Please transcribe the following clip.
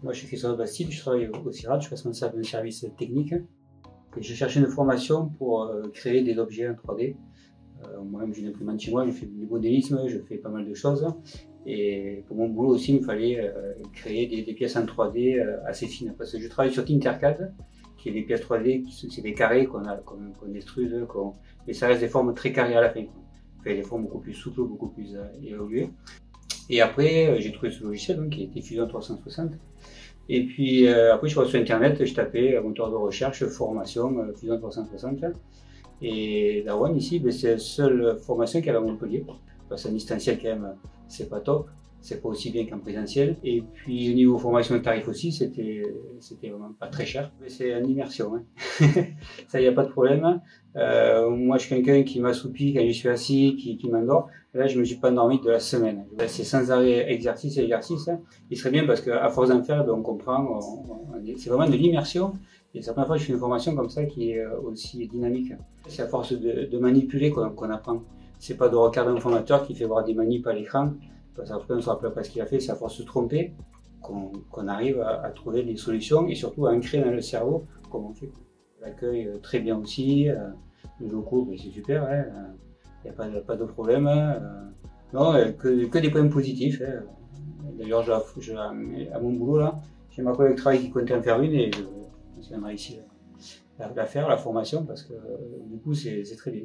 Moi, je suis Christophe Bastide, je travaille au CIRAD, je suis responsable d'un service technique. Et j'ai cherché une formation pour créer des objets en 3D. Moi-même, j'ai une imprimante chez moi, je fais du modélisme, je fais pas mal de choses. Et pour mon boulot aussi, il me fallait créer des pièces en 3D assez fines. Parce que je travaille sur Tinkercad, qui est des pièces 3D, c'est des carrés qu'on extrude, mais ça reste des formes très carrées à la fin. On fait des formes beaucoup plus souples, beaucoup plus évoluées. Et après, j'ai trouvé ce logiciel donc, qui était Fusion 360. Et puis après, je suis sur Internet, je tapais moteur de recherche, formation, Fusion 360. Et Darwan ici, ben, c'est la seule formation qu'elle a à Montpellier. Parce qu'en distanciel, quand même, c'est pas top. C'est pas aussi bien qu'en présentiel. Et puis au niveau formation et tarif aussi, c'était vraiment pas très cher. Mais c'est en immersion, hein. Ça, il n'y a pas de problème. Moi, je suis quelqu'un qui m'assoupit quand je suis assis, qui m'endort. Là, je me suis pas endormi de la semaine. C'est sans arrêt exercice et exercice. Il serait bien parce qu'à force d'en faire, ben, on comprend. C'est vraiment de l'immersion. Et c'est la première fois que je fais une formation comme ça qui est aussi dynamique. C'est à force de manipuler qu'on apprend. C'est pas de regarder un formateur qui fait voir des manips à l'écran. Parce qu'après, on ne se rappelle pas ce qu'il a fait. C'est à force de se tromper qu'on arrive à trouver des solutions et surtout à ancrer dans le cerveau comment on fait. L'accueil très bien aussi. Le locaux, c'est super. Il n'y a pas de problème. Non, que des points positifs. D'ailleurs, à mon boulot, là, j'ai ma collègue de travail qui comptait en faire une et je viendrai ici la faire, la formation, parce que du coup, c'est très bien.